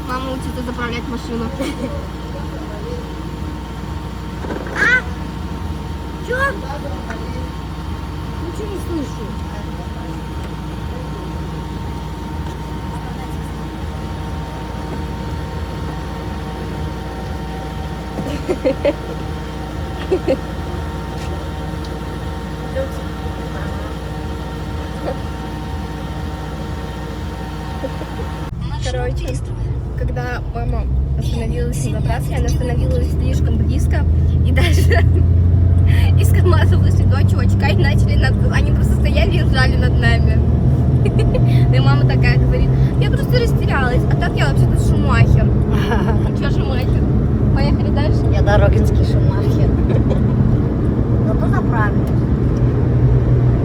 Мама учится заправлять машину. А? Чё? Ничего не слышу. Короче, когда мама остановилась на заправке, она остановилась слишком близко и даже из КамАЗа вышли два чувачка и начали они просто стояли и ржали над нами. И мама такая говорит, я просто растерялась, а так я вообще-то Шумахер. Че Шумахер? Поехали дальше? Я Дорогинский Шумахер. Зато заправилась.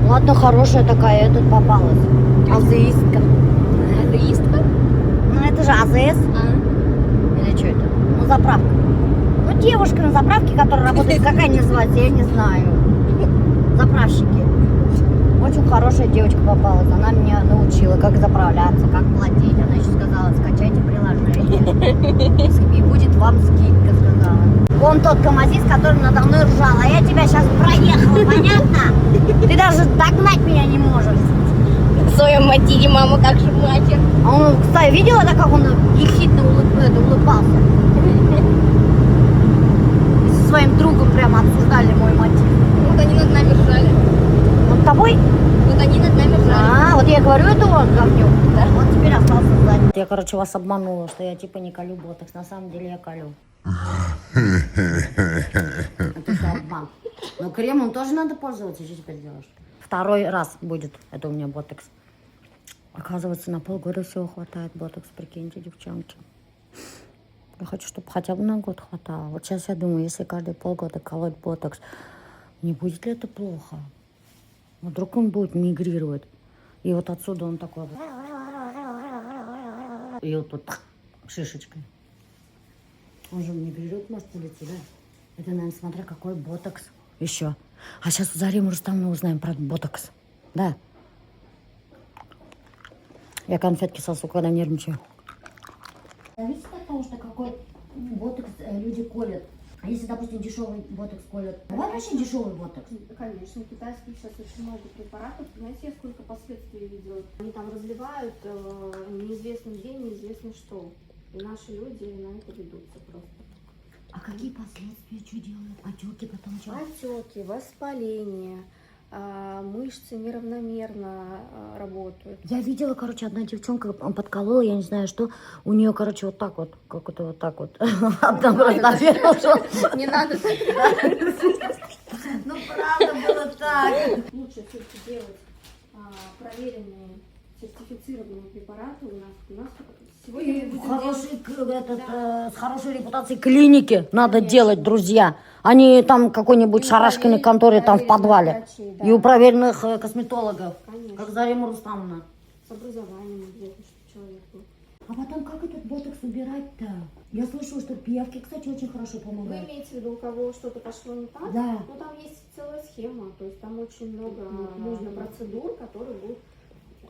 Ладно, хорошая такая, я тут попалась. Азеистка. Атеистка? Ну это же АЗС. Или что это? Ну заправка. Ну девушка на заправке, которая работает, как они называются, я не знаю. Заправщики. Очень хорошая девочка попалась. Она меня научила, как заправляться, как платить. Она еще сказала, скачайте приложение. И будет вам скидка, сказала. Вон тот камазист, который надо мной ржал. А я тебя сейчас проехала, понятно? Ты даже догнать меня не можешь. В своем мотиве мама как Шумахер. А он, кстати, видела, да, как он ехидно улыбался? И со своим другом прямо обсуждали мой мотив. Вот они над нами ржали. Вот тобой? Вот они над нами ржали. А, вот я говорю, это он говнюк. Да? Он теперь остался сзади. Я, короче, вас обманула, что я типа не колю ботокс. На самом деле я колю. Это все обман. Но кремом тоже надо пользоваться. Что теперь делаешь? Второй раз будет. Это у меня ботокс. Оказывается, на полгода всего хватает ботокс. Прикиньте, девчонки. Я хочу, чтобы хотя бы на год хватало. Вот сейчас я думаю, если каждые полгода колоть ботокс, не будет ли это плохо? Вдруг он будет мигрировать. И вот отсюда он такой вот. И вот тут шишечкой. Он же мигрирует, может, по лицу, да? Это, наверное, смотря какой ботокс еще. А сейчас у Заримы Рустамовны узнаем про ботокс. Да. Я конфетки сосу, когда нервничаю. Зависит от того, что какой ботокс люди колят. А если, допустим, дешевый ботокс колят? Давай вообще дешевый ботокс. Конечно, китайских сейчас очень много препаратов. Знаете, я сколько последствий видела? Они там разливают неизвестно где, неизвестно что. И наши люди на это ведутся просто. А какие последствия, что делают? Отеки потом что? Отеки, воспаление, мышцы неравномерно работают. Я видела, короче, одна девчонка подколола, я не знаю что, у нее, короче, вот так вот, как это вот так вот. Не надо так. Ну, правда было так. Лучше все-таки делать проверенные, сертифицированные препараты у нас сегодня мы будем делать. С хорошей репутацией клиники надо делать, друзья. А не там какой-нибудь шарашкиной конторе там в подвале. Врачей, да. И у проверенных косметологов, Конечно. как Зарима Рустамовна. С образованием обязательно, чтобы человек был. А потом как этот ботокс убирать-то? Я слышала, что пиявки, кстати, очень хорошо Вы помогают. имеете в виду, у кого что-то пошло не так? Да. Ну, там есть целая схема, то есть там очень много нужно процедур, которые будут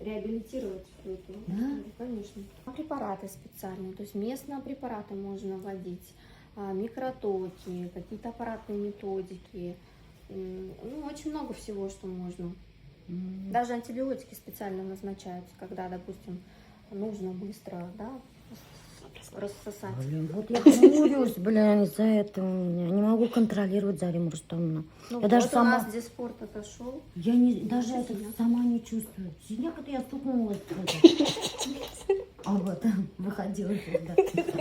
реабилитировать всю эту. Да? Конечно. Препараты специальные, то есть местные препараты можно вводить, микротоки, какие-то аппаратные методики. Ну, очень много всего, что можно. Даже антибиотики специально назначаются, когда, допустим, нужно быстро, да, рассосать. Блин, вот я хмурюсь, блин, из-за этого меня. Не могу контролировать Зариму Рустамовну. Ну, Я вот даже у сама... нас где спорт отошел. Я даже это сама не чувствую. Синяк это я стукнулась. А вот выходила туда.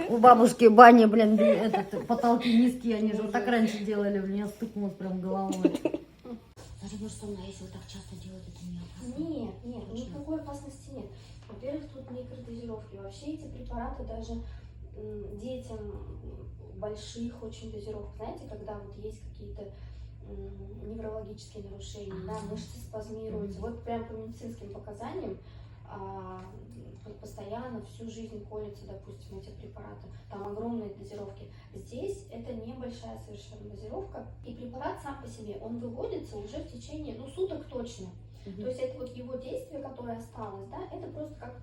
У бабушки бани, блин, потолки низкие, они же вот так раньше делали, блин, я стукнулась прям головой. Зарима Рустамовна, если вы так часто делаете, это не опасно? Нет, никакой опасности нет. Во-первых, тут микродозировки. Вообще эти препараты даже детям больших очень дозировок, знаете, когда вот есть какие-то неврологические нарушения, да, мышцы спазмируются. Вот прям по медицинским показаниям постоянно всю жизнь колятся, допустим, эти препараты. Там огромные дозировки. Здесь это небольшая совершенно дозировка, и препарат сам по себе, он выводится уже в течение, суток точно. То есть это вот его действие, которое осталось, да, это просто как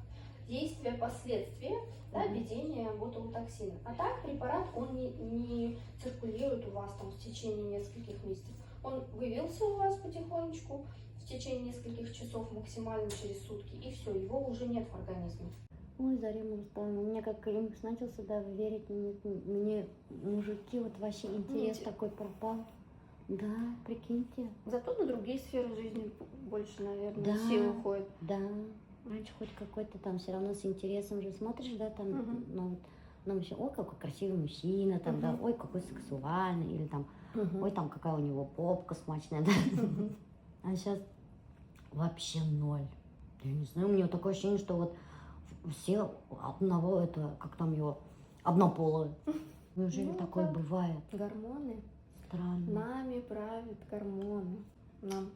действия, последствия, да, введения ботулотоксина. А так препарат, он не циркулирует у вас там в течение нескольких месяцев. Он вывелся у вас потихонечку в течение нескольких часов, максимально через сутки, и все, его уже нет в организме. Ой, Зарема Рустамовна, мне как им начал сюда верить, мне мужики, вот вообще интерес такой пропал. Да, прикиньте. Зато на другие сферы жизни больше, наверное, Да. сил уходит. Да, раньше хоть какой-то там все равно с интересом же смотришь, да, там, ну вот, ну, вообще, ой, какой красивый мужчина, там, да, ой, какой сексуальный, или там, ой, там, какая у него попка смачная, да. А сейчас вообще ноль. Я не знаю, у меня такое ощущение, что вот все одного, это, как там его, однополые. Неужели Ну, такое так. бывает? Гормоны. Странно. Нами правят гормоны. Нам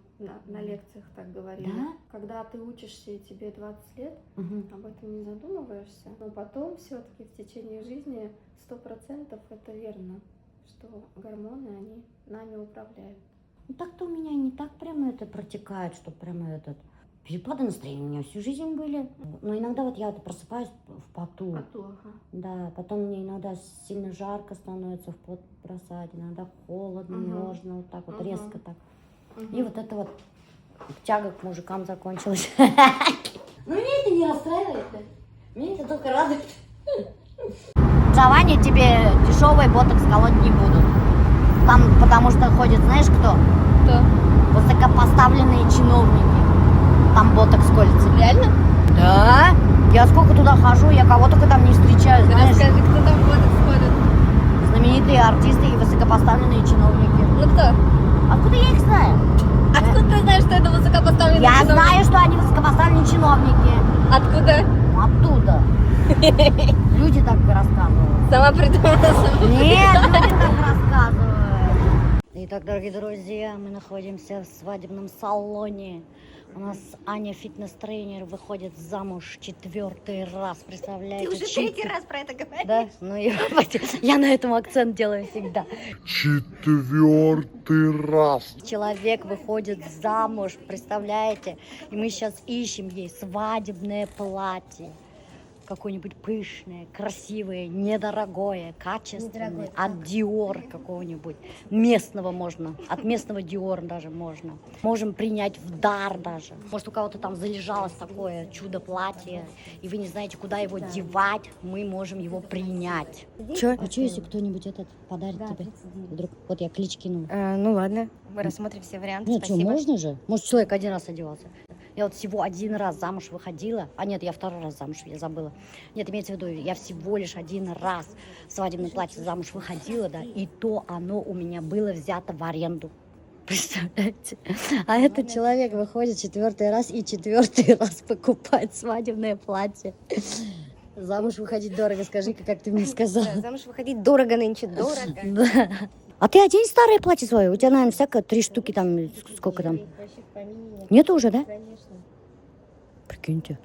на лекциях так говорили. Да? Когда ты учишься и тебе 20 лет, Мгм. об этом не задумываешься. Но потом все-таки в течение жизни 100% это верно, что гормоны, они нами управляют. Ну так-то у меня не так прямо это протекает, что прямо этот... Перепады настроения у меня всю жизнь были. Но иногда вот я вот просыпаюсь в поту. Да, потом мне иногда сильно жарко становится, в пот бросать, иногда холодно, можно вот так вот резко так. И вот это вот тяга к мужикам закончилась. Но меня это не расстраивает, меня это только радует. Джованни тебе дешевый ботокс колоть не будут. Там, потому что ходит, знаешь кто? Кто? Высокопоставленные чиновники. Там ботокс колется. Реально? Да. Я сколько туда хожу, я кого только там не встречаю, знаешь. Расскажи, кто там в ботокс ходит? Знаменитые артисты и высокопоставленные чиновники. Ну кто? Откуда я их знаю? Откуда ты знаешь, что это высокопоставленный Я чиновник? знаю, что они высокопоставленные чиновники. Откуда? Оттуда. Люди так рассказывают. Сама придумала. Нет, люди так рассказывают. Итак, дорогие друзья, мы находимся в свадебном салоне. У нас Аня, фитнес-тренер, выходит замуж 4-й раз, представляете? Ты уже 3-й раз про это говоришь. Да? Ну, я на этом акцент делаю всегда. 4-й раз. Человек выходит замуж, представляете? И мы сейчас ищем ей свадебное платье. Какое-нибудь пышное, красивое, недорогое, качественное. От Dior какого-нибудь. Местного можно. От местного Dior даже можно. Можем принять в дар даже. Может, у кого-то там залежалось такое чудо-платье, и вы не знаете, куда его девать, мы можем его принять. Че? А что, если кто-нибудь этот подарит тебе? Вдруг, вот я клич кинул. Ну ладно, мы рассмотрим все варианты. Нет, что, можно же? Может, человек один раз одевался. Я вот всего один раз замуж выходила. А нет, я 2-й раз замуж, я забыла. Нет, имеется в виду, я всего лишь один раз в свадебное платье замуж выходила, да, и то оно у меня было взято в аренду. Представляете? А этот человек выходит 4-й раз и 4-й раз покупает свадебное платье. Замуж выходить дорого, скажи-ка, как ты мне сказала. Да, замуж выходить дорого нынче, дорого. Да. А ты одень старое платье свое. У тебя, наверное, всякое 3 штуки там, сколько там? Нету уже, да? Конечно. Прикиньте.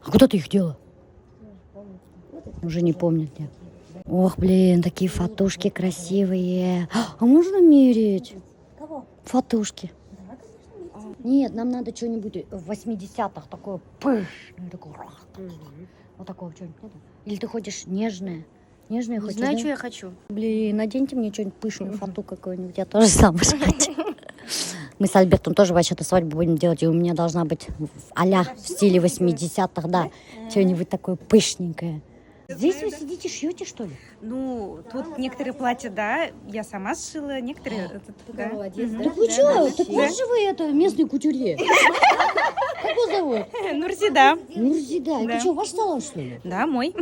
А куда ты их дела? Уже не помнят, нет. Ох, блин, такие фатушки красивые. А можно мерить? Кого? Фатушки. Нет, нам надо что-нибудь в 80-х, такое пышное, такое. Вот такого что-нибудь нет? Или ты хочешь нежное? Нежное Не хочешь, знаю, да? что я хочу. Блин, наденьте мне что-нибудь пышную фату какую-нибудь, я тоже замуж хочу. Мы с Альбертом тоже вообще-то свадьбу будем делать, и у меня должна быть а-ля в стиле 80-х, да, что-нибудь такое пышненькое. Здесь вы сидите, шьете, что ли? Ну, тут некоторые платья, да, я сама сшила, некоторые... да. Молодец, да? Так вы что? Так вы же вы это местный кутюрье. Как его зовут? Нурзида. Нурзида. Да. Это что, ваш салон, что ли? Да, мой.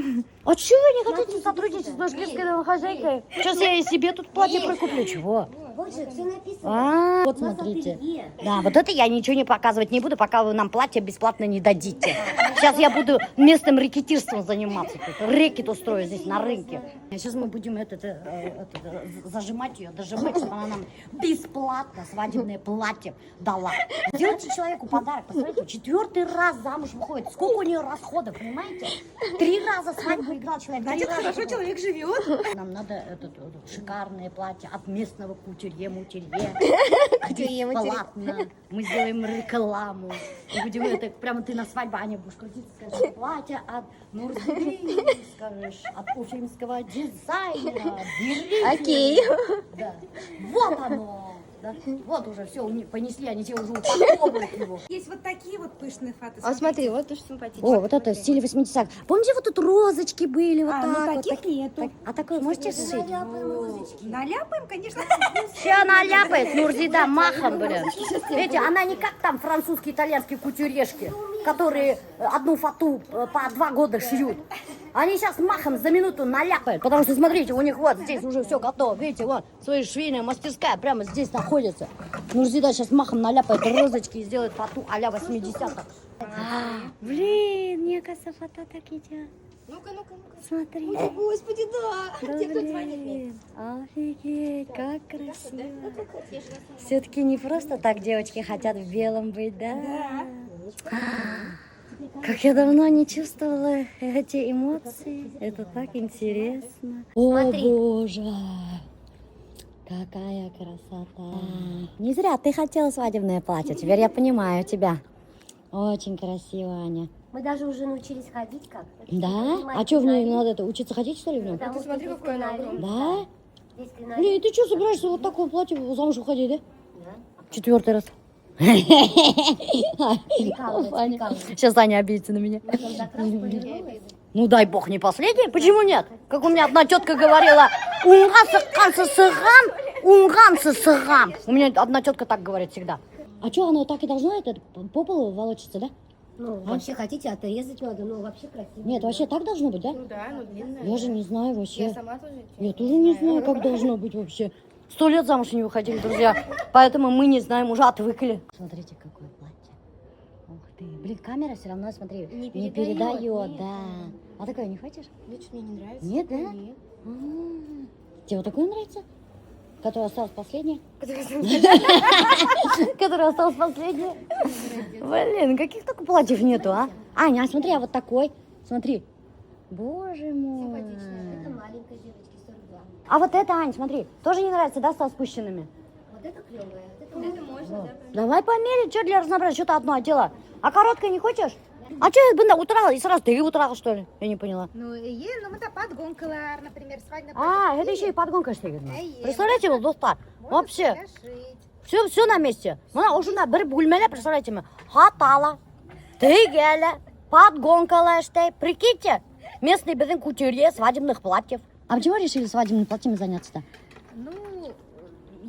А чего вы не хотите сотрудничать с башкирской домохозяйкой? Сейчас я и себе тут платье прикуплю. Чего? Вот же, все написано. Вот смотрите. Да, вот это я ничего не показывать не буду, пока вы нам платье бесплатно не дадите. Сейчас я буду местным рэкетирством заниматься. Рэкет устрою здесь на рынке. Сейчас мы будем зажимать ее, дожимать, чтобы она нам бесплатно свадебное платье дала. Сделайте человеку подарок. Посмотрите, 4-й раз замуж выходит. Сколько у нее расходов, понимаете? 3 раза свадьбу играл человек. 3 раза. Хорошо человек живет. Нам надо шикарное платье от местного кутюрье, мутюрье. Бесплатно. Мы сделаем рекламу. И будем это, прямо ты на свадьбе, Аня, будешь крутиться, скажешь, платье от Нурзиды, скажешь, от уфимского дизайнера. Берите. Окей. Да. Вот оно. Да? Вот уже все, понесли, они тебе уже упаковывают его. Есть вот такие вот пышные фаты. А смотри, вот уж симпатично. О, вот это в стиле 80-х. Помните, вот тут розочки были, вот Ну так вот. таких нету. А такое можете сшить? Наляпаем, конечно. Все наляпает Нурзида махом, блин. Видите, она не как там французские, итальянские кутюрешки, которые одну фату по 2 года шьют. Они сейчас махом за минуту наляпают, потому что, смотрите, у них вот здесь уже все готово. Видите, вот, своя швейная мастерская прямо здесь находится. Нурзида сейчас махом наляпает розочки и сделает фату а-ля 80-х. Блин, мне кажется, фото так идет. Ну-ка, ну-ка, ну-ка. Смотри. О, господи, да. Да, Те, кто звонит мне. Офигеть, как красиво. Все-таки не просто так девочки хотят в белом быть, да? Как я давно не чувствовала эти эмоции. Это так интересно. О, боже. Какая красота. Не зря ты хотела свадебное платье. Теперь я понимаю тебя. Очень красиво, Аня. Мы даже уже научились ходить как. Да? А что в ней надо это? Учиться ходить, что ли, в нем? Потому Ты смотри, что какое она здесь огромное. Да? Здесь кринолин. Блин, ты что, собираешься вот такое платье замуж уходить, да? Да. 4-й раз. Сейчас Аня обидится на меня. Ну дай бог не последний, почему нет? Как у меня одна тетка говорила, унганцы сыгам. У меня одна тетка так говорит всегда. А что, оно так и должно это по полу волочиться, да? Ну, вообще хотите отрезать надо, но вообще красиво. Нет, вообще так должно быть, да? Ну да, ну длинная. Я же не знаю вообще. Я сама тоже. Я тоже не знаю, как должно быть вообще. 100 лет замуж не выходили, друзья. Поэтому мы не знаем, уже отвыкли. Смотрите, какое платье. Ух ты. Блин, камера все равно, смотри, не передает, нет. да. А такое не хочешь? Нет, что мне не нравится. Нет, да? Нет. Тебе вот такое нравится? Которая осталась последняя? Которая осталась последняя? Блин, каких только платьев нету, а? Аня, а смотри, а вот такой. Смотри. Боже мой. Это маленькая девочка, 42. А вот это, Ань, смотри, тоже не нравится, да, со спущенными? Вот это клевая. Это можно, да? Давай померить, что для разнообразия, что-то одно одела. А короткое не хочешь? А что я бы утрала и сразу ты утрала, что ли? Я не поняла. Ну, ну, это подгонкалар, например, свадебное А, это еще и подгонка, что ли? Представляете, вот достар. Вообще, шить. все на месте. Мына ушунда бір бөлмеле, представляете, мы хатала, тыгеле, подгонкала, что прикиньте, местный біздің кутюрье свадебных платьев. А почему решили свадебными платьями заняться-то? Ну,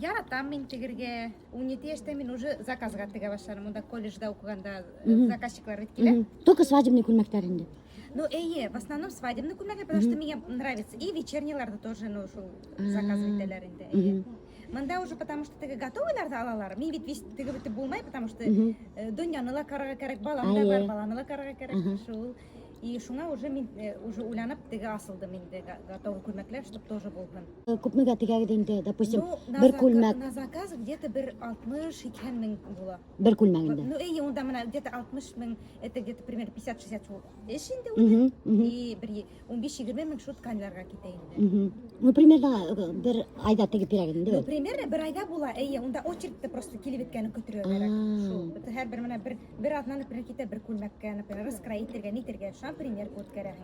яратамын тегерге, унитеште мен уже заказға тіге баштадым. Онда колледжда оқығанда заказчиклар еткеле. Только свадебный күлмәктәрінде. Ну, в основном свадебный күлмәк, потому что мне нравится. И вечерниларды тоже, ну, шул заказывать инде. Мында уже потому что тіге готовыйларды алалар. Мен ведь весь тіге бітіп болмай, потому что дөньяны ла карага керек, балам да бар, баланы ла карага керек. Шул. И шуңа уже мен уже уйланып тіге асылды менде готовый күлмәкләр, чтобы тоже болған. Күпмегә тегәгедәнде, допустим, Ну, бір күлмәк, на заказ где-то бір 60-80 мең була. бір күлмәгендә. Ну, онда мына где-то 60 мең, это где-то примерно 50-60 жыл эшинде уже. И бір 15-20 мең шут тканьларга китә инде. Ну, примерно бір айда тегеп бирәгән, Ну, ди. примерно бір айда була, онда очередьте просто килеп еткәне көтөрә керек. Шул. Һәр бер менә бер атна, например, китә бер күлмәккә, например, раскроить итәргә, нитәргә, шан пример код кәрәк.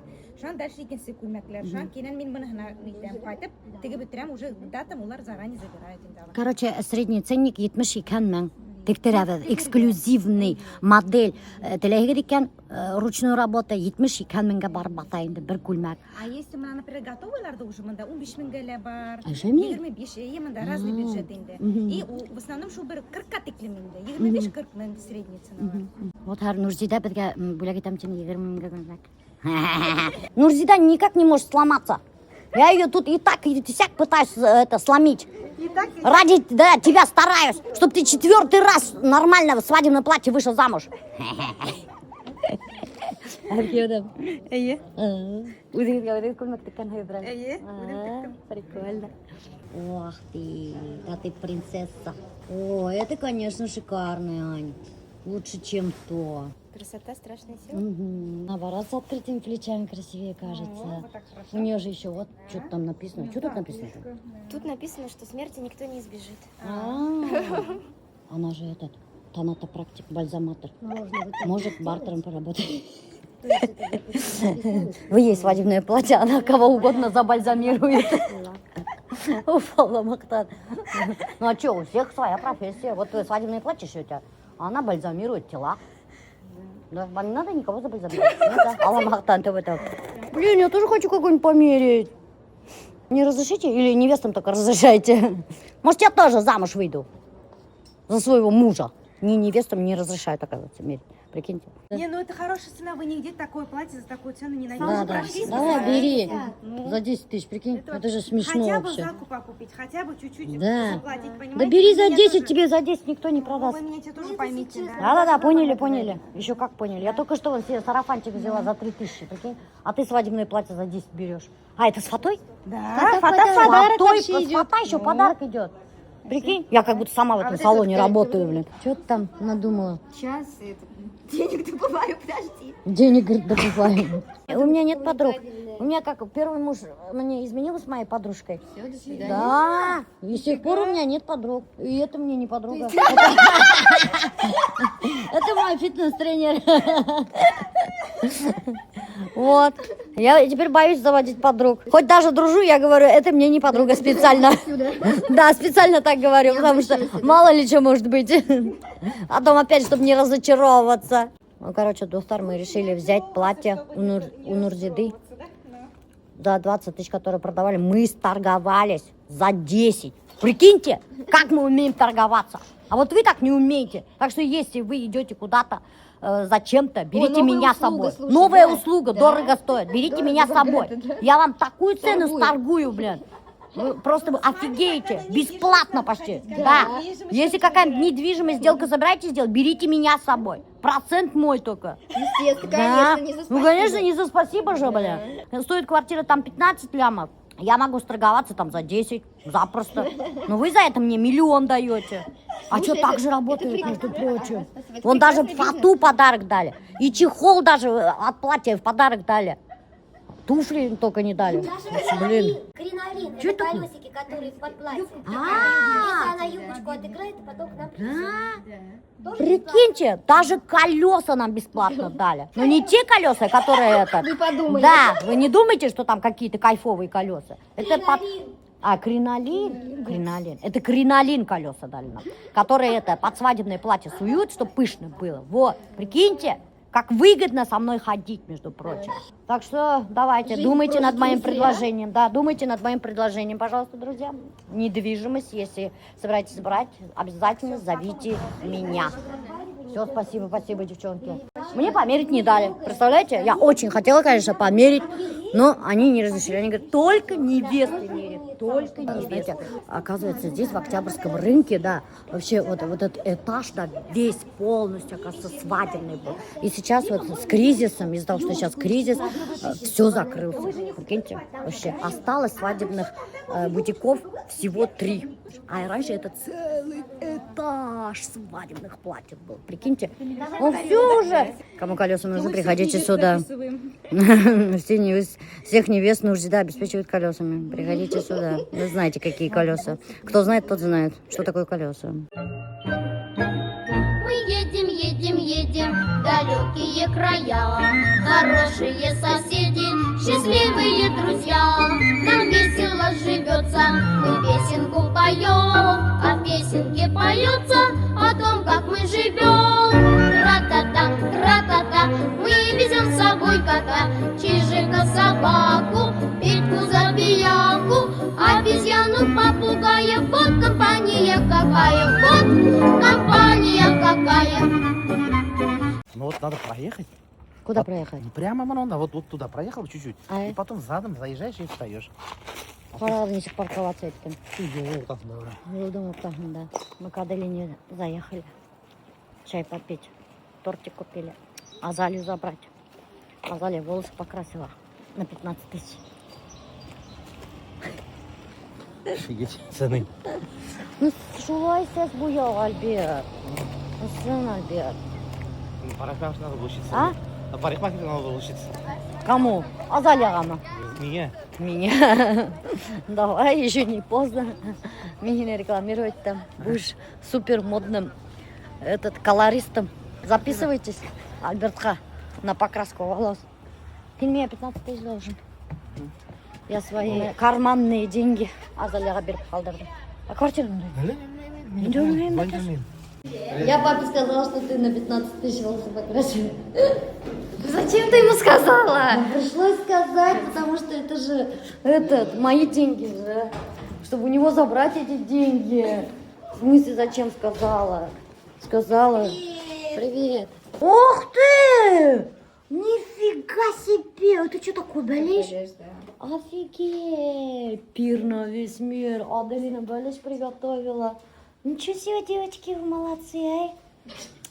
Шан дальше икенче күлмәкләр, шан кинән мин моны нитәм кайтып, тегеп бетерәм, уже датам улар заранее забирают инде. Короче, средний ценник 72 мең. Тектерәбез, эксклюзивный модель. Теләгегез икән, ручной работа 72 меңгә барып бата инде бер күлмәк. А если мы, например, готовыйларды уже монда 15 меңгә бар, Шәме? 25, монда разный бюджет инде. И в основном шул бер 40-ка тиклем инде. 25-40 мең средний цена бар. Вот һәр Нурзида безгә бүләк итәм тине 20 меңгә күлмәк. Нурзида никак не может сломаться. Я ее тут и так, и сяк пытаюсь это сломить. Ради тебя стараюсь, чтобы ты 4-й раз нормально в свадебном платье вышел замуж. Прикольно. Ох ты, да ты принцесса. О, это, конечно, шикарная, Ань. Лучше, чем то. Красота, страшная сила. Наоборот, с открытыми плечами красивее кажется. Вот так хорошо. У нее же еще вот что-то там написано. Что тут написано? Тут написано, что смерти никто не избежит. Она же этот тонатопрактик, бальзаматор. Может бартером поработать. Вы ей свадебное платье, она кого угодно забальзамирует. Упала Мактан. Ну а что, у всех своя профессия. Вот вы свадебное платье шьете, а она бальзамирует тела. Да, вам не надо никого забальзамировать. Алла Мактан, ты в этом. Блин, я тоже хочу какой-нибудь померить. Не разрешите? Или невестам только разрешаете? Может, я тоже замуж выйду за своего мужа. Ни невестам не разрешают, оказывается, мерить. Прикиньте. Не, ну это хорошая цена, вы нигде такое платье за такую цену не найдете. Да, да. Давай, бери. За 10 тысяч, прикинь. Это же смешно Хотя бы вообще. закупа купить, хотя бы чуть-чуть Да. заплатить, понимаете? Да бери Вы за меня 10, тоже- тебе за 10 никто не продаст. Вы меня тоже поймите, да? Да-да-да, поняли. Еще как поняли. Я только что вон себе сарафанчик взяла за 3000, прикинь. А ты свадебное платье за 10 берешь. А, это с фатой? Да, С подарок фатой, вообще с идет. фото еще подарок идет. Прикинь, я как будто сама в этом салоне работаю, блин. Что ты там надумала? Сейчас денег добываю, подожди. Денег, говорит, добываю. У меня нет подруг. У меня как первый муж мне изменил с моей подружкой. Все, до свидания. Да, и с тех пор у меня нет подруг. И это мне не подруга. Это мой фитнес-тренер. Вот. Я теперь боюсь заводить подруг. Хоть даже дружу, я говорю, это мне не подруга специально. Да, специально так говорю, потому что мало ли что может быть. А потом опять, чтобы не разочаровываться. Ну, короче, Достар, мы решили взять платье у Нурзиды. За 20 тысяч, которые продавали, мы сторговались за 10. Прикиньте, как мы умеем торговаться. А вот вы так не умеете. Так что если вы идете куда-то зачем-то, берите меня с собой. Слушай, Новая да. услуга, Да. дорого стоит. Берите меня с собой. да. Я вам такую цену Торгую. сторгую, блин. Вы просто вы офигеете. Бесплатно почти. Да. Если какая-нибудь недвижимость, сделка собираетесь сделать, берите меня с собой. Процент мой только. Естественно, Да. конечно, не за Ну, спасибо. конечно, не за спасибо же, бля. Стоит квартира там 15 лямов. Я могу сторговаться там за 10, запросто. Но вы за это мне 1 миллион даете. А что, Слушай, так это- же работает, это между прекрасно. прочим. Спасибо, это Вон даже прекрасный фату подарок дали. И чехол даже от платья в подарок дали. Туфли только не дали. Блин. Кринолин, Чё это такое? колесики, которые под платьем. А. Если она юбочку отыграет, потом к нам тоже Прикиньте, даже колеса нам бесплатно дали. Но не те колеса, которые это. Вы подумали. Да, вы не думайте, что там какие-то кайфовые колеса. Это под... А, кринолин? Кринолин. Это кринолин колеса дали нам. Которые это под свадебное платье суют, чтобы пышно было. Вот, прикиньте, как выгодно со мной ходить, между прочим. Так что давайте, Жизнь думайте над просто моим веселее, предложением. Да, думайте над моим предложением, пожалуйста, друзья. Недвижимость, если собираетесь брать, обязательно зовите меня. Все, спасибо, девчонки. Мне померить не дали. Представляете? Я очень хотела, конечно, померить, но они не разрешили. Они говорят, только невесты мерят, только невесты. Оказывается, здесь, в Октябрьском рынке, да, вообще вот этот этаж, да, весь полностью, оказывается, свадебный был. И сейчас вот с кризисом, из-за того, что сейчас кризис, все закрылся. Прикиньте, вообще осталось свадебных бутиков всего 3. А раньше это целый этаж свадебных платьев был. Прикиньте, ну все уже. Кому колеса нужны, приходите сюда. Всех невест Нурзида обеспечивают колесами. Приходите сюда. Вы знаете, какие колеса. Кто знает, тот знает, что такое колеса. Мы едем, едем, едем в далекие края. Хорошие соседи, счастливые друзья. Нам весело живется, мы песенку поем. А в песенке поется о том, как мы живем. Тра-та-та, тра-та-та, мы везем с собой кота, чижика, собаку, Петьку, забияку, обезьяну, попугая. Вот компания какая, вот компания какая. Ну вот надо проехать. Куда проехать? Прямо, Марона, вот туда проехал чуть-чуть. А? И потом задом заезжаешь и встаешь. Пора ничек парковаться этим. Так, да. Я думаю, так, да. Мы к Аделине заехали. Чай попить. Тортик купили. Азалию забрать. Азалия волосы покрасила на 15 тысяч. Офигеть, цены. Ну, шулай ses bu ya Albert. Nasılsın Albert? парикмахеру надо было учиться. А? На парикмахеру надо было учиться. Кому? Азалияға. Мне. Меня. Давай, еще не поздно. Меня рекламировать там. Будешь супер модным колористом. Записывайтесь, Альбертха, на покраску волос. Ты мне 15 тысяч должен. Я свои карманные деньги Азалияға беріп қалдырдым. А квартиру? Я папе сказала, что ты на 15 тысяч волосы покрасила. Зачем ты ему сказала? Пришлось сказать, потому что это же мои деньги же. Чтобы у него забрать эти деньги. В смысле, зачем сказала? Сказала. Привет. Ух ты! Нифига себе! Ты что такое болеешь? Офигеть! Пир на весь мир. Аделина болезнь приготовила. Ничего себе, девочки, вы молодцы, ай.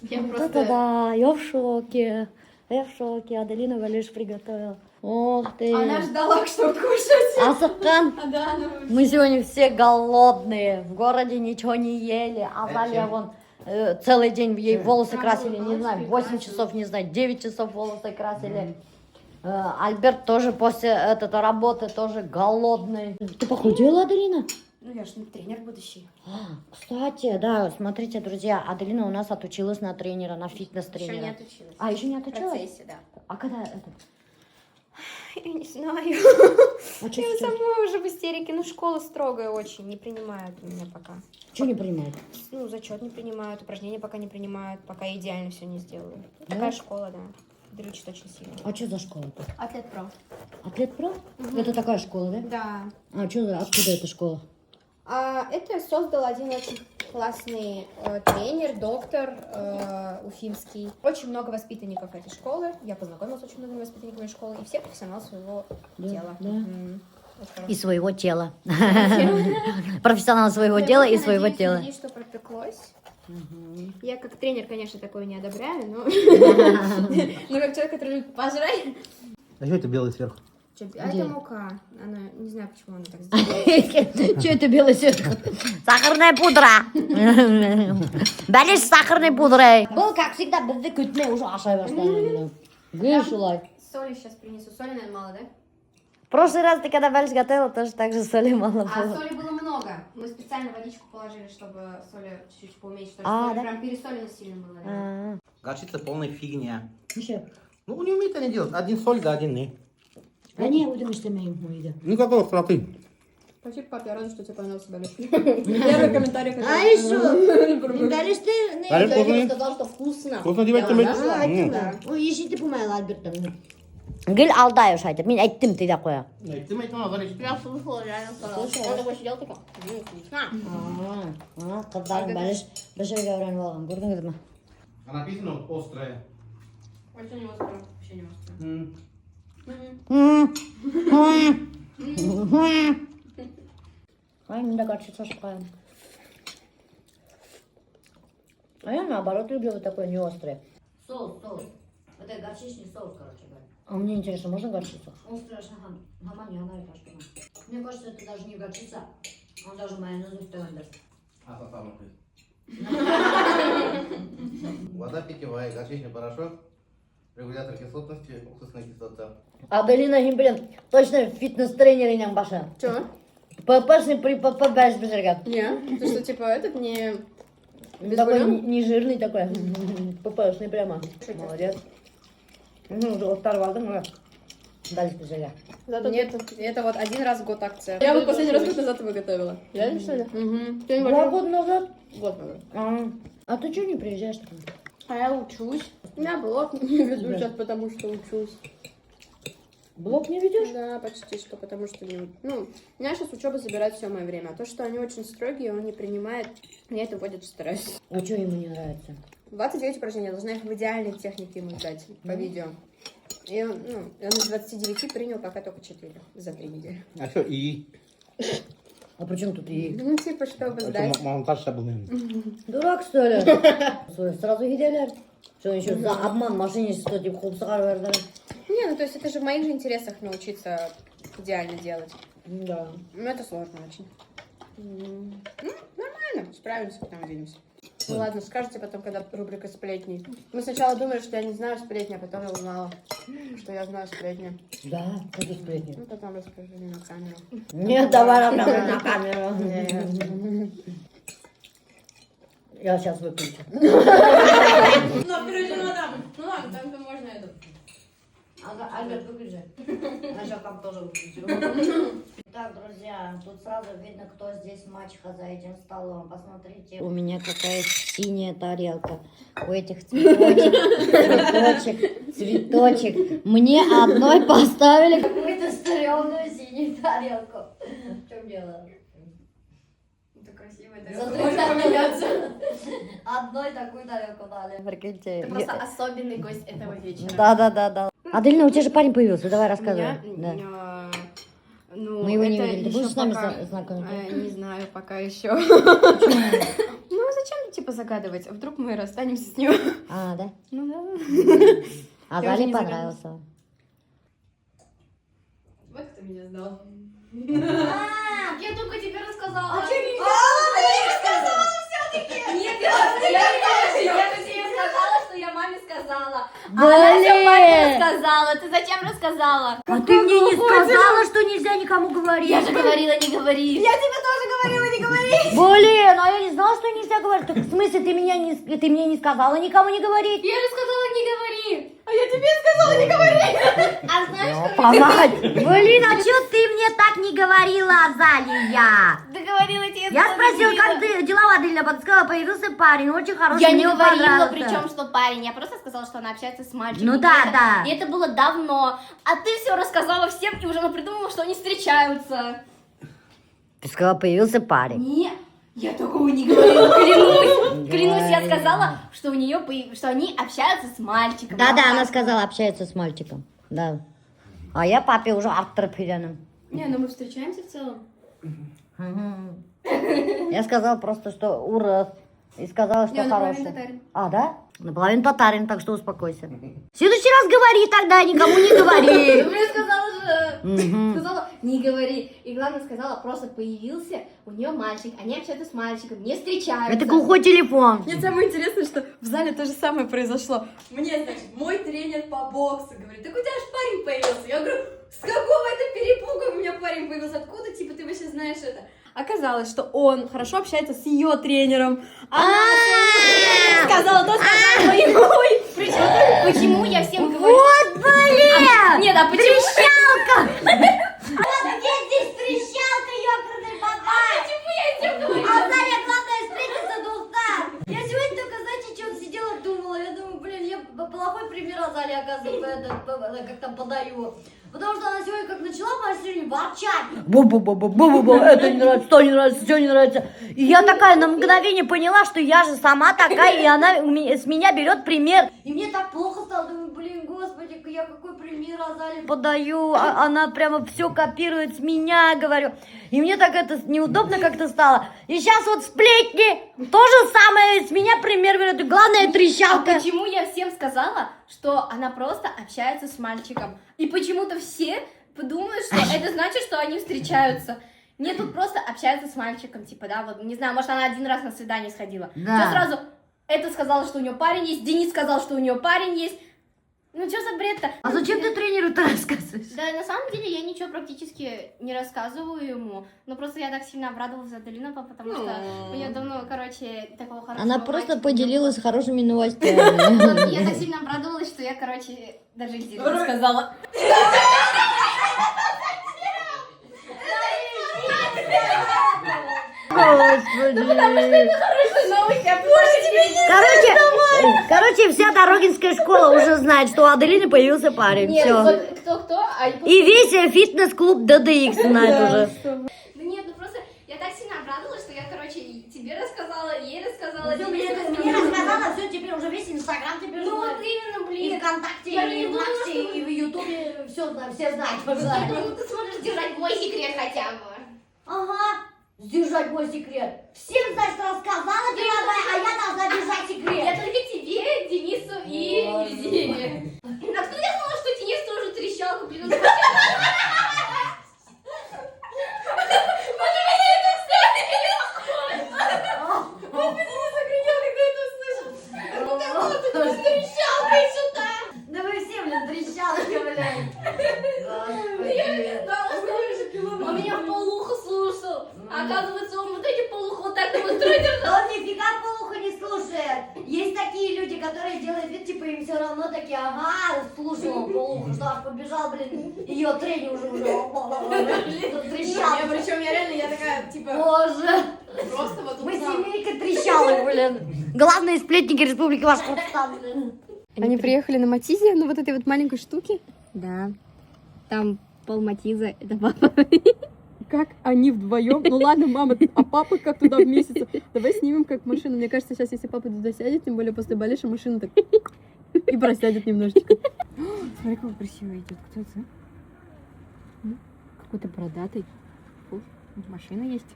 Я Вот просто... это да, я в шоке. Я в шоке. Аделина болезнь приготовила. Ох ты. Она ждала, что кушать. Асакан, Да, она... мы сегодня все голодные. В городе ничего не ели. Азалия вон целый день ей волосы красили, не знаю, 8 часов, не знаю, 9 часов волосы красили. Альберт тоже после этой работы тоже голодный. Ты похудела, Аделина? Ну, я же тренер будущий. Кстати, да, смотрите, друзья, Аделина у нас отучилась на тренера, на фитнес-тренера. Еще не отучилась. А, еще не В отучилась? процессе, да. А когда это? Я не знаю. А что Я сейчас? сама уже в истерике. Ну, школа строгая очень. Не принимают меня пока. Что не принимает? Ну, зачет не принимают, упражнения пока не принимают, пока я идеально все не сделаю. Да? Такая школа, да. Дрючит очень сильно. А что за школа-то? Атлет про. Атлет про? Это такая школа, да? Да. А что, откуда эта школа? Это создал один очень классный тренер, доктор уфимский. Очень много воспитанников этой школы. Я познакомилась с очень многими воспитанниками школы. И все профессионалы своего дела. Да. Мгм. И своего тела. Профессионал своего дела и своего тела. Надеюсь, что пропеклось. Я как тренер, конечно, такое не одобряю, но... Ну, как человек, который любит пожрать. А что это белый сверху? А это мука. Она, не знаю, почему она так сделала. Что это белый цвет? Сахарная пудра. Болеешь с сахарной пудрой. Был, как всегда, бізді күтмей уже ашай бастады. Гүш улай. Соли сейчас принесу. Соли, наверное, мало, да? В прошлый раз ты когда борщ готовила, тоже так же соли мало А было. соли было много. Мы специально водичку положили, чтобы соли чуть-чуть поуменьшить. А, Соли да? прям пересолено сильно было. Да. А, Горчица полная фигня. еще. Ну, не умеют они делать. Один соль, да один не. А не, будем что мы им Никакой остроты. Спасибо, папа, я рада, что тебе понравился борщ. Первый комментарий. А еще? Говоришь, Говорит, ты вкусно. сказал, что вкусно. Вкусно, девочки, мы- Ой, еші деп помайла, Альберттан. Гүл алдай уж айтып. Мен айттым, ты такое. Ты мать, мама, говоришь, Я слушала, реально Слушай, Он такой сидел, такой, вкусно. Қыздарың бәріш бір жерге öğrenіп алған, көрдіңіз ма? А написано острое. Вообще не остро. Вообще не остро. Ай, мен де горчицу ашып қоямын. А я наоборот люблю вот такое не острое. Соус. Это горчичный соус, короче говоря. А мне интересно, можно горчицу? Острая Мне кажется, это даже не горчица, он даже майонез төгәндер. А состав Вода питьевая, горчичный порошок, регулятор кислотности, уксусная кислота. Аделина, блин, точно фитнес-тренеринен башы. Че? ППшный при ПП бәліш бізерге. Не, ты что, типа, этот не... Такой не жирный такой. ППшный прямо. Молодец. Уже оторвалдың ғой. Бәліш бізерге. Зато нет, это вот один раз в год акция. Я вот последний раз год назад его готовила. Реально, что ли? Угу. 2 года назад? Год назад. А ты что не приезжаешь? А я учусь. У меня блог не веду сейчас, потому что учусь. Блог не ведешь? Да, почти что, потому что... Ну, у меня сейчас учеба забирает все мое время. А то, что они очень строгие, он не принимает, меня это вводит в стресс. А что ему не нравится? 29 упражнений, я должна их в идеальной технике ему дать по видео. И он, он из 29 принял пока только 4 за 3 недели. А что, и? А при чем тут и? Ну, типа, чтобы сдать. Мама, кажется, был, наверное. Дурак, что ли? Сразу гиделер. Что еще за обман мошенничество, типа, хупсахар вердали? Не, ну то есть это же в моих же интересах научиться идеально делать. Да. Ну это сложно очень. Ну, нормально, справимся, потом увидимся. Ну ладно, скажете потом, когда рубрика сплетни. Мы сначала думали, что я не знаю сплетни, а потом я узнала, что я знаю сплетни. Да, это сплетни. Ну потом расскажи на камеру. Нет, давай на камеру. Я сейчас выключу. Ну, короче, ну ладно, там можно это. Альберт, выключи. Значит, там тоже выключу. Так, друзья, тут сразу видно, кто здесь мачеха за этим столом. Посмотрите. У меня какая синяя тарелка. У этих цветочек. Мне одной поставили какую-то стрёмную синюю тарелку. В чем дело? Это красиво, Одной такую тарелку дали. Прикиньте. Это просто особенный гость этого вечера. Да. Аделина, у тебя же парень появился, давай рассказывай. Ну, Мы его не это видели. Ты ещё будешь с нами пока- знакомиться? Не знаю, пока еще. Ну, зачем, типа, загадывать? Вдруг мы расстанемся с ним? А, да? Ну, да. А Я уже Зале не понравился. Вот кто меня знал. Я только тебе рассказала. А что не рассказала все-таки? Нет, я тебе сказала, что я маме сказала. Она всё папе Блин! рассказала. Ты зачем рассказала? А ты мне не сказала, что нельзя никому говорить. Я же говорила, не говори. Блин, а я не знала, что нельзя говорить. Так в смысле, ты мне не сказала никому не говорить? Я же сказала, не говори. А я тебе сказала, не говори. А знаешь, Помать! Блин, а что ты мне так не говорила, Азалия? ты говорила тебе. Я спросила, как ты дела, Аделина, подсказала, появился парень, очень хороший, Я не мне говорила, понравился. причем что парень. Я просто сказала, что она общается с мальчиком. Ну И да, это- да. И это было давно. А ты все рассказала всем и уже придумала, что они встречаются. Ты сказала, появился парень. Не, я такого не говорила, клянусь. Клянусь, я сказала, что у нее что они общаются с мальчиком. Да, она сказала, общается с мальчиком. Да. А я папе уже арттырып. Не, ну мы встречаемся в целом. Я сказала просто, что урод. И сказала, что Не, он наполовину хороший. татарин. А, да? Наполовину татарин, так что успокойся. В следующий раз говори тогда, никому не говори. Ну, мне сказала же, Мгм. сказала, не говори. И главное сказала, просто появился у нее мальчик. Они общаются с мальчиком, не встречаются. Это глухой телефон. Мне самое интересное, что в зале то же самое произошло. Мне, значит, мой тренер по боксу говорит, так у тебя же парень появился. Я говорю, с какого это перепуга у меня парень появился? Откуда, типа, ты вообще знаешь это? Оказалось, что он хорошо общается с ее тренером. Она сказала, то сказала ему. Причем, почему я всем говорю? Вот, блин! Нет, а почему? Трещалка! Где здесь трещалка, ёкарный бабай? Почему я всем говорю? А Заря, главное, встретиться до утра. Я сегодня только, знаете, что сидела, думала. Я думаю, блин, я плохой пример Азали, оказывается, как там подаю. Потому что она сегодня как начала по средней ворчать. Бу-бу-бу-бу-бу-бу, это не нравится, то не нравится, все не нравится. И я такая на мгновение поняла, что я же сама такая, и она с меня берет пример. И мне так плохо стало. Думаю, блин, господи, я какой пример Азали. Подаю, она прямо все копирует с меня, говорю. И мне так это неудобно как-то стало. И сейчас вот сплетни, то же самое, с меня пример берет. И главное, А трещалка. почему я всем сказала, что она просто общается с мальчиком? И почему-то все подумают, что это значит, что они встречаются. Нет, тут просто общаются с мальчиком, типа, да, вот, не знаю, может, она один раз на свидание сходила. Да. Что сразу, это сказала, что у нее парень есть, Денис сказал, что у нее парень есть. Ну, что за бред-то? А зачем ты тренеру-то рассказываешь? Да, на самом деле, я ничего практически не рассказываю ему, но просто я так сильно обрадовалась за Аделину, потому что у нее давно, короче, такого хорошего Она просто мальчика не поделилась хорошими новостями. было. Я так сильно обрадовалась, что я, короче, даже Ирине рассказала. Господи. Хорошая новость, я Короче, вся Дорогинская школа уже знает, что у Аделины появился парень. Нет, Все. вот кто-кто, а И весь фитнес-клуб DDX знает уже. Да нет, ну просто я так сильно обрадовалась, что я, короче, и тебе рассказала, и ей рассказала. Всё, Денису мне рассказала, все, теперь уже весь Инстаграм теперь Ну знает. вот именно, И блин. ВКонтакте, Я же и не в думала, Максе, что- и в Ютубе, все знают Я уже. думала, ты сможешь держать мой секрет хотя бы. Ага, сдержать мой секрет. Всем, значит, рассказала, дорогая, а я должна держать Я секрет. только тебе, Денису и Ельзине. А кто я знала, что Денис тоже трещалку, блин, он вообще... Может, меня это вставили или что? Он Денис охренел, когда таки, ага, слушал, полуху, Даш побежал, блин, ее трени уже трещал. Причем я реально, я такая, типа, Боже, просто вот мы узнала. семейка трещала, блин. Главные сплетники Республики Башкортостан, блин. Они приехали на Матизе, на вот этой вот маленькой штуке. Да. Там пол Матиза, это папа. Как они вдвоем? Ну ладно, мама, а папа как туда вместится? Давай снимем как машину. Мне кажется, сейчас, если папа туда сядет, тем более после балеша, машина так и просядет немножечко. Смотри, какой красивый идет. Кто это? Какой-то бородатый. Фу, машина есть.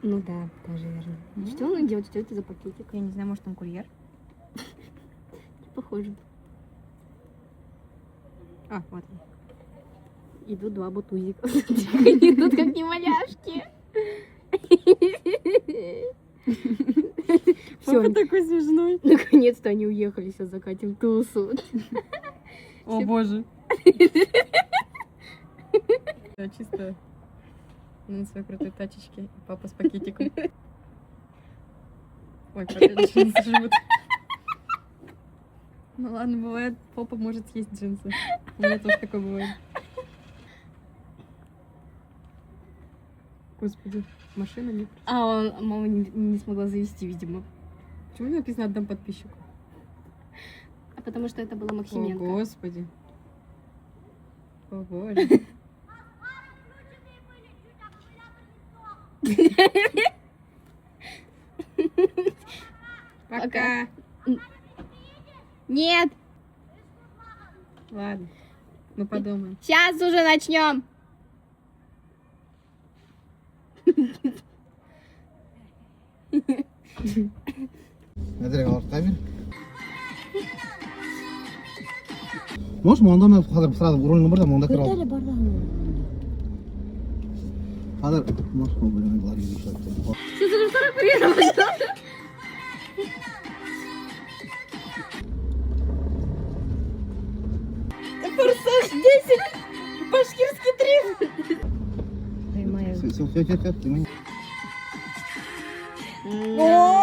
Ну да, тоже верно. Что он идет? Что это за пакетик? Я не знаю, может он курьер? Похоже. А, вот. Идут два бутузика. Идут как неваляшки. Папа такой смешной. Наконец-то они уехали, сейчас закатим тусу. О боже. Да, чисто на своей крутой тачечке. Папа с пакетиком. Ой, джинсы живут. Ну ладно, бывает, попа может съесть джинсы. У меня тоже такое бывает. Господи, машина не... А мама не смогла завести, видимо. Почему не написано «отдам подписчику»? А потому что это была О, Максименко. Господи. О, боже. Пока. Нет, Ладно, мы подумаем. сейчас уже начнем. Недрек алып камер. Можешь, монда мен қазір сразу рөлін бір да монда кір алып. Қазір, можешь, блин, говори еще. Башкирский триф. Все, ты меня. О,